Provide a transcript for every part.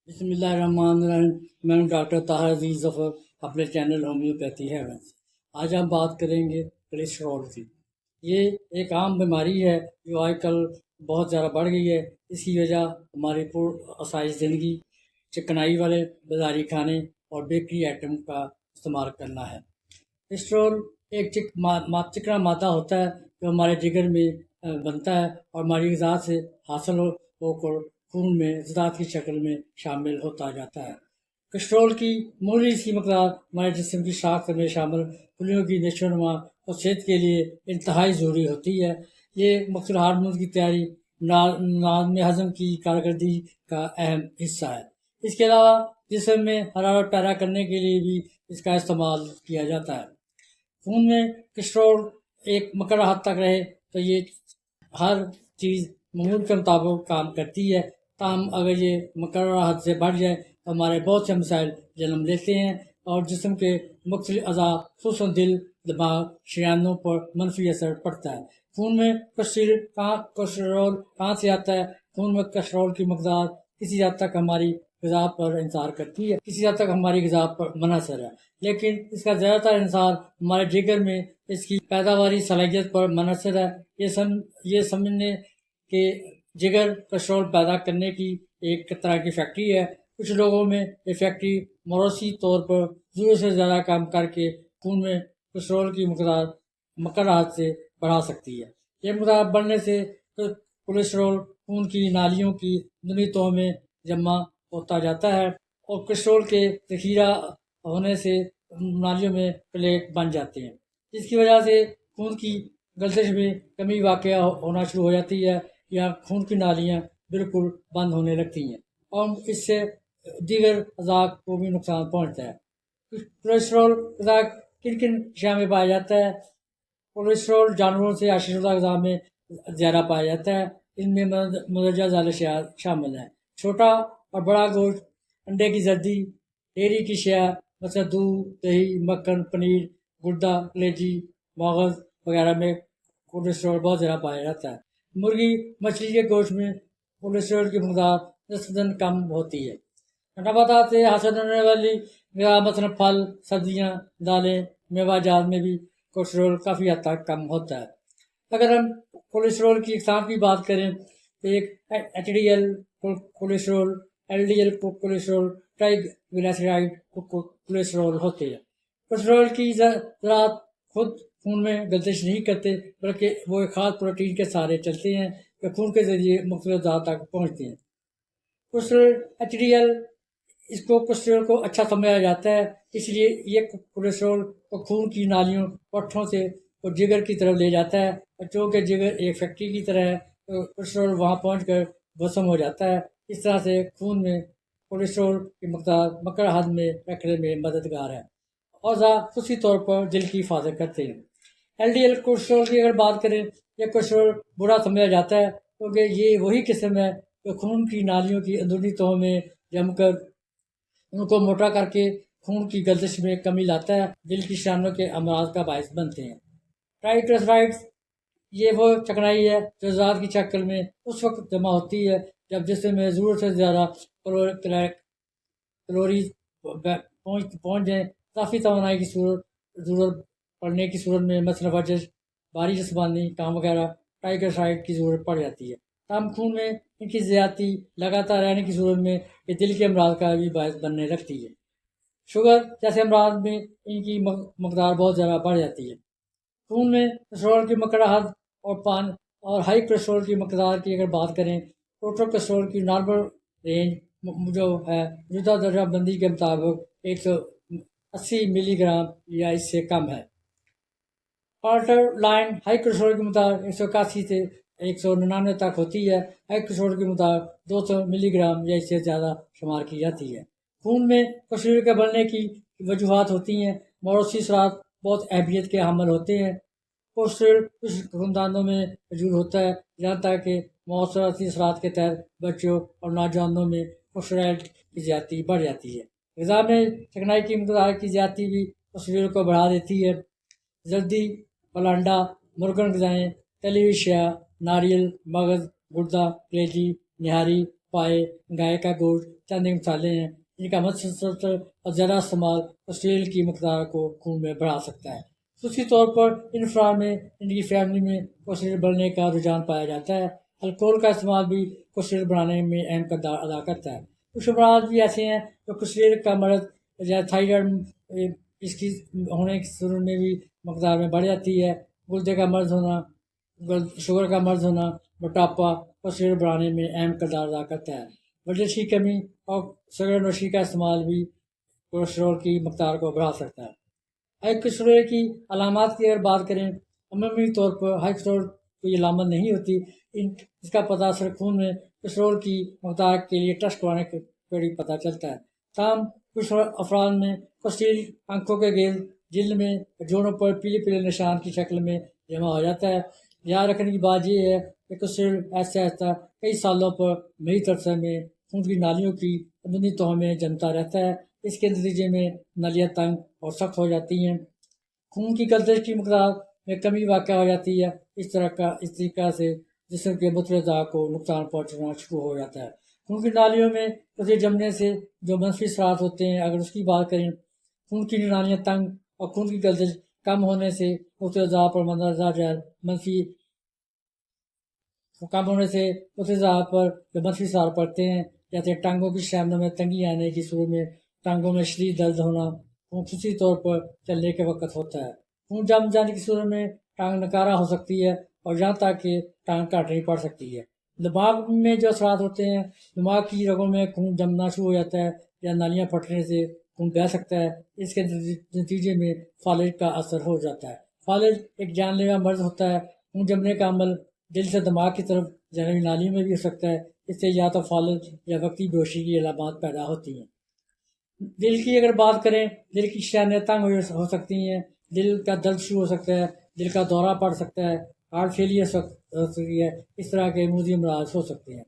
بسم اللہ الرحمن الرحیم۔ میں ہوں ڈاکٹر طاہر عزیز ظفر، اپنے چینل ہومیوپیتھی ہیون سے۔ آج ہم بات کریں گے کولیسٹرول کی۔ یہ ایک عام بیماری ہے جو آج کل بہت زیادہ بڑھ گئی ہے۔ اس کی وجہ ہماری پر آسائش زندگی، چکنائی والے بازاری کھانے اور بیکری آئٹم کا استعمال کرنا ہے۔ کولیسٹرول ایک چکنا مادہ ہوتا ہے جو ہمارے جگر میں بنتا ہے اور ہماری غذا سے حاصل ہو کر خون میں زراعت کی شکل میں شامل ہوتا جاتا ہے۔ کولیسٹرول کی معمولی سی مقدار ہمارے جسم کی ساخت میں شامل خلیوں کی نشو و نما اور صحت کے لیے انتہائی ضروری ہوتی ہے۔ یہ مختلف ہارمون کی تیاری، نظام ہضم کی کارکردگی کا اہم حصہ ہے۔ اس کے علاوہ جسم میں حرارت پیدا کرنے کے لیے بھی اس کا استعمال کیا جاتا ہے۔ خون میں کولیسٹرول ایک مقررہ حد تک رہے تو یہ ہر چیز معمول کے مطابق کام کرتی ہے، تاہم اگر یہ مقررہ حد سے بڑھ جائے تو ہمارے بہت سے مسائل جنم لیتے ہیں اور جسم کے مختلف اعضاء خصوصاً دل، دماغ، شریانوں پر منفی اثر پڑتا ہے۔ خون میں کولیسٹرول کہاں سے آتا ہے؟ خون میں کولیسٹرول کی مقدار کسی حد تک ہماری غذا پر انحصار کرتی ہے، کسی حد تک ہماری غذا پر منحصر ہے، لیکن اس کا زیادہ تر انحصار ہمارے جگر میں اس کی پیداواری صلاحیت پر منحصر ہے۔ یہ سمجھنے کہ جگر کولیسٹرول پیدا کرنے کی ایک طرح کی فیکٹری ہے۔ کچھ لوگوں میں یہ فیکٹری موروثی طور پر ضرورت سے زیادہ کام کر کے خون میں کولیسٹرول کی مقدار مقررہ حد سے بڑھا سکتی ہے۔ یہ مقدار بڑھنے سے کولیسٹرول خون کی نالیوں کی اندرونی تہوں میں جمع ہوتا جاتا ہے اور کولیسٹرول کے ذخیرہ ہونے سے نالیوں میں پلیٹ بن جاتے ہیں، جس کی وجہ سے خون کی گردش میں کمی واقع ہونا شروع ہو جاتی ہے یا خون کی نالیاں بالکل بند ہونے لگتی ہیں اور اس سے دیگر اعضاء کو بھی نقصان پہنچتا ہے۔ کولیسٹرول غذا کن کن اشیاء میں پایا جاتا ہے؟ کولیسٹرول جانوروں سے حاصل شدہ غذا میں زیادہ پایا جاتا ہے۔ ان میں مندرجہ ذیل اشیاء شامل ہیں: چھوٹا اور بڑا گوشت، انڈے کی زردی، ڈیری کی اشیاء مثلا دودھ، دہی، مکھن، پنیر، گردہ، کلیجی، مغز وغیرہ میں کولیسٹرول بہت زیادہ پایا جاتا ہے۔ مرغی، مچھلی کے گوشت میں کولیسٹرول کی مقدار نسبتاً کم ہوتی ہے۔ نباتات سے حاصل ہونے والی غذا مثلا پھل، سبزیاں، دالیں، میوہ جات میں بھی کولیسٹرول کافی حد تک کم ہوتا ہے۔ اگر ہم کولیسٹرول کی اقسام کی بات کریں تو ایک H D L cholesterol, L D L cholesterol, triglyceride cholesterol ہوتے ہیں۔ کولیسٹرول کی ذرات خود خون میں گردش نہیں کرتے بلکہ وہ ایک خاص پروٹین کے سہارے چلتے ہیں جو خون کے ذریعے مختلف اعضاء تک پہنچتے ہیں۔ کولیسٹرول ایچ ڈی ایل، اس کو کولیسٹرول کو اچھا سمجھا جاتا ہے، اس لیے یہ کولیسٹرول کو خون کی نالیوں، پٹھوں سے وہ جگر کی طرف لے جاتا ہے اور چونکہ جگر ایک فیکٹری کی طرح ہے تو کولیسٹرول وہاں پہنچ کر بسم ہو جاتا ہے۔ اس طرح سے خون میں کولیسٹرول کی مقدار مقررہ حد میں رکھنے میں مددگار ہے۔ اعضاء خصوصی طور پر دل کی حفاظت کرتے ہیں۔ ایل ڈی ایل کولیسٹرول کی اگر بات کریں، یہ کولیسٹرول برا سمجھا جاتا ہے کیونکہ یہ وہی قسم ہے جو خون کی نالیوں کی اندرونی تہوں میں جم کر ان کو موٹا کر کے خون کی گردش میں کمی لاتا ہے، دل کی شریانوں کے امراض کا باعث بنتے ہیں۔ ٹرائیگلیسرائڈز، یہ وہ چکنائی ہے جو ذات کی شکل میں اس وقت جمع ہوتی ہے جب جسم میں ضرورت سے زیادہ کیلوریز پہنچ جائیں۔ اضافی توانائی کی ضرورت پڑنے کی صورت میں مثلا ورزش، بھاری جسمانی کام وغیرہ ٹرائیگلیسرائڈ کی ضرورت پڑ جاتی ہے۔ تاہم خون میں ان کی زیادتی لگاتار رہنے کی صورت میں یہ دل کے امراض کا بھی باعث بننے لگتی ہے۔ شوگر جیسے امراض میں ان کی مقدار بہت زیادہ بڑھ جاتی ہے۔ خون میں کولیسٹرول کی مقررہ حد اور ہائی کولیسٹرول کی مقدار کی اگر بات کریں، ٹوٹل کولیسٹرول کی نارمل رینج جو ہے موجودہ درجہ بندی کے مطابق 180 ملی گرام یا اس سے کم ہے۔ پارٹر لائن ہائی کولیسٹرول کی مقدار 181 سے 199 تک ہوتی ہے۔ ہائی کولیسٹرول کی مقدار 200 ملی گرام یا اس سے زیادہ شمار کی جاتی ہے۔ خون میں کولیسٹرول کے بڑھنے کی وجوہات ہوتی ہیں۔ موروثی اثرات بہت اہمیت کے حامل ہوتے ہیں۔ کولیسٹرول کچھ خاندانوں میں موجود ہوتا ہے، جہاں تک کہ موروثی اثرات کے تحت بچوں اور نوجوانوں میں کولیسٹرول کی زیادتی بڑھ جاتی ہے۔ غذا میں چکنائی کی مقدار کی زیادتی بھی کولیسٹرول کو بڑھا دیتی ہے۔ زردی، انڈا، مرغن غذائیں، تلی ہوئی اشیاء، ناریل، مغز، گردہ، کلیجی، نہاری پائے، گائے کا گوشت چند مثالیں ہیں جن کا مسلسل اور زیادہ استعمال کولیسٹرول کی مقدار کو خون میں بڑھا سکتا ہے۔ خصوصی طور پر ان افراد میں ان کی فیملی میں کولیسٹرول بڑھنے کا رجحان پایا جاتا ہے۔ الکوہل کا استعمال بھی کولیسٹرول بڑھانے میں اہم کردار ادا کرتا ہے۔ کچھ امراض بھی ایسے ہیں جو کولیسٹرول کا مرض یا تھائرائیڈ اس کی ہونے کی صورت میں بھی مقدار میں بڑھ جاتی ہے۔ گردے کا مرض ہونا، شوگر کا مرض ہونا، موٹاپا کولیسٹرول بڑھانے میں اہم کردار ادا کرتا ہے۔ ورزش کی کمی اور سگریٹ نوشی کا استعمال بھی کولیسٹرول کی مقدار کو بڑھا سکتا ہے۔ ہائی کولیسٹرول کی علامات کی اگر بات کریں، عمومی طور پر ہائی کولیسٹرول کوئی علامت نہیں ہوتی، اس کا پتہ صرف خون میں کولیسٹرول کی مقدار کے لیے ٹیسٹ کروانے پر ہی پتہ چلتا ہے۔ تاہم کچھ افراد میں کولیسٹرول آنکھوں کے گرد، جلد میں، جوڑوں پر پیلے پیلے نشان کی شکل میں جمع ہو جاتا ہے۔ یاد رکھنے کی بات یہ ہے کہ کولیسٹرول آہستہ آہستہ کئی سالوں پر مزید عرصے میں خون کی نالیوں کی اندرونی تہوں میں جمتا رہتا ہے۔ اس کے نتیجے میں نالیاں تنگ اور سخت ہو جاتی ہیں، خون کی گردش کی مقدار میں کمی واقع ہو جاتی ہے۔ اس طریقہ سے جسم کے مختلف اعضاء کو نقصان پہنچنا شروع ہو جاتا ہے۔ خون کی نالیوں میں کولیسٹرول جمنے سے جو منفی اثرات ہوتے ہیں، اگر اس کی بات کریں، خون کی نالیاں تنگ اور خون کی گردش کم ہونے سے مختلف اعضاء پر مندرجہ ذیل منفی اثار پڑتے ہیں، جیسے ٹانگوں کی شاموں میں تنگی آنے کی صورت میں ٹانگوں میں شدید درد ہونا، خصوصی طور پر چلنے کے وقت ہوتا ہے۔ خون جم جانے کی صورت میں ٹانگ نکارہ ہو سکتی ہے اور یہاں تک کہ ٹانگ کاٹنی پڑ سکتی ہے۔ دماغ میں جو اثرات ہوتے ہیں، دماغ کی رگوں میں خون جمنا شروع ہو جاتا ہے یا نالیاں پھٹنے سے خون بہہ سکتا ہے۔ اس کے نتیجے میں فالج کا اثر ہو جاتا ہے۔ فالج ایک جان لیوا مرض ہوتا ہے۔ خون جمنے کا عمل دل سے دماغ کی طرف جانے والی نالیوں میں بھی ہو سکتا ہے۔ اس سے یا تو فالج یا وقتی بے ہوشی کی علامات پیدا ہوتی ہیں۔ دل کی اگر بات کریں، دل کی شریانیں تنگ ہو سکتی ہیں، دل کا درد شروع ہو سکتا ہے، دل کا دورہ پڑ سکتا ہے، ہارٹ فیلئر ہو سکتی ہے، اس طرح کے معدی امراض ہو سکتے ہیں۔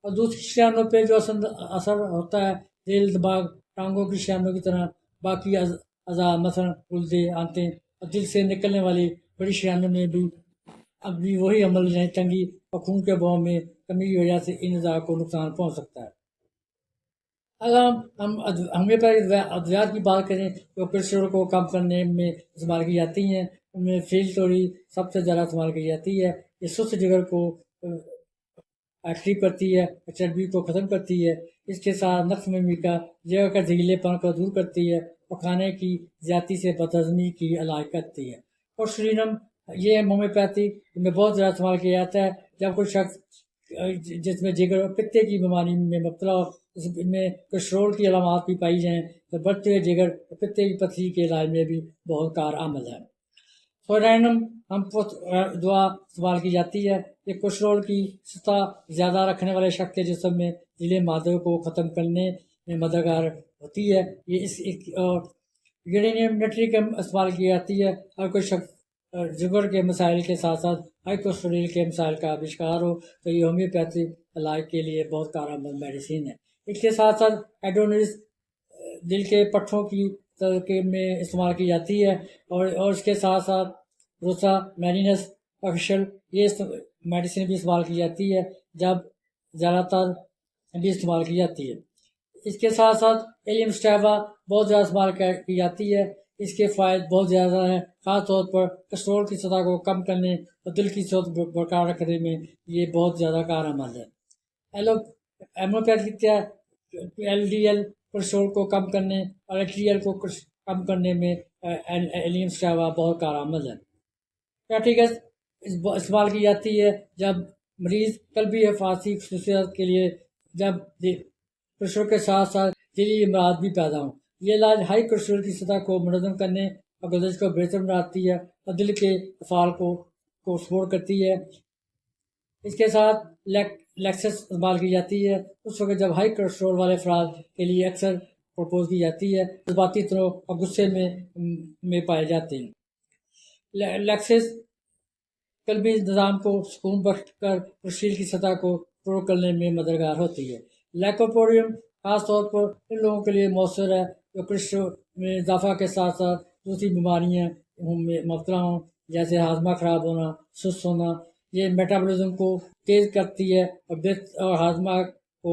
اور دوسری شریانوں پہ جو اثر ہوتا ہے، دل، دماغ، ٹانگوں کی شریانوں کی طرح باقی اعضاء مثلا گردے، آنتیں اور دل سے نکلنے والی بڑی شریانوں میں بھی اب بھی وہی عمل یعنی تنگی اور خون کے بہاؤ میں کمی کی وجہ سے ان اعضاء کو نقصان پہنچ سکتا ہے۔ اگر ہم ہومیوپیتھی ادویات کی بات کریں جو کولیسٹرول کو کم کرنے میں استعمال کی جاتی ہیں، ان میں فیلٹوری سب سے زیادہ استعمال کی جاتی ہے۔ یہ سست جگر کو ٹھیک کرتی ہے، چربی کو ختم کرتی ہے، اس کے ساتھ نفس میں کا جگہ کا زہریلے پن کو دور کرتی ہے اور کھانے کی زیادتی سے بد ہضمی کی علاج کرتی ہے۔ اور سرینم یہ ہومیوپیتھی میں بہت زیادہ استعمال کیا جاتا ہے جب کوئی شخص جس میں جگر اور پتے کی بیماری میں مبتلا ہو، اس میں کولیسٹرول کی علامات بھی پائی جائیں تو بڑھتے ہوئے جگر اور پتے کی پتھری کے علاج میں بھی بہت کارآمد ہے۔ سورینم دوا استعمال کی جاتی ہے۔ یہ کولیسٹرول کی سطح زیادہ رکھنے والے شخص کے جسم میں ذیلی مادوں کو ختم کرنے میں مددگار ہوتی ہے۔ یہ یورینیم نیٹریکم استعمال کی جاتی ہے اور کوئی شخص جگر کے مسائل کے ساتھ ساتھ ہائی کولیسٹرول کے مسائل کا بھی شکار ہو تو یہ ہومیوپیتھی علاج کے لیے بہت کارآمد میڈیسین ہے۔ اس کے ساتھ ساتھ ایڈونس دل کے پٹھوں کی ترکیب میں استعمال کی جاتی ہے اور اس کے ساتھ ساتھ روسا مینینس آفیشل یہ میڈیسن بھی استعمال کی جاتی ہے، جب زیادہ تر بھی استعمال کی جاتی ہے۔ اس کے ساتھ ساتھ ایلیم اسٹیبا بہت زیادہ استعمال کی جاتی ہے۔ اس کے فوائد بہت زیادہ ہیں، خاص طور پر کولیسٹرول کی سطح کو کم کرنے اور دل کی صحت برقرار رکھنے میں یہ بہت زیادہ کارآمد ہے۔ Allopathy L D L cholesterol کو کم کرنے اور ایچ ڈی ایل کو کم کرنے میں ایلیم اسٹیبا بہت کارآمد ہے۔ کیٹیکس استعمال کی جاتی ہے جب مریض قلبی حفاظتی خصوصیات کے لیے جب کولیسٹرول کے ساتھ ساتھ دلی امراض بھی پیدا ہوں۔ یہ علاج ہائی کولیسٹرول کی سطح کو منظم کرنے اور گردش کو بہتر بناتی ہے اور دل کے افعال کو سپورٹ کرتی ہے۔ اس کے ساتھ لیکسس استعمال کی جاتی ہے اس وقت جب ہائی کولیسٹرول والے افراد کے لیے اکثر پرپوز کی جاتی ہے، جذباتی طرح اور غصے میں پائے جاتے ہیں۔ لیکسس قلبی نظام کو سکون بخش کر کولیسٹرول کی سطح کو کنٹرول کرنے میں مددگار ہوتی ہے۔ لیکوپوڈیم خاص طور پر ان لوگوں کے لیے مؤثر ہے جو کولیسٹرول میں اضافہ کے ساتھ ساتھ دوسری بیماریاں میں مبتلا ہوں، جیسے ہاضمہ خراب ہونا، سست ہونا۔ یہ میٹابولزم کو تیز کرتی ہے اور ہاضمہ کو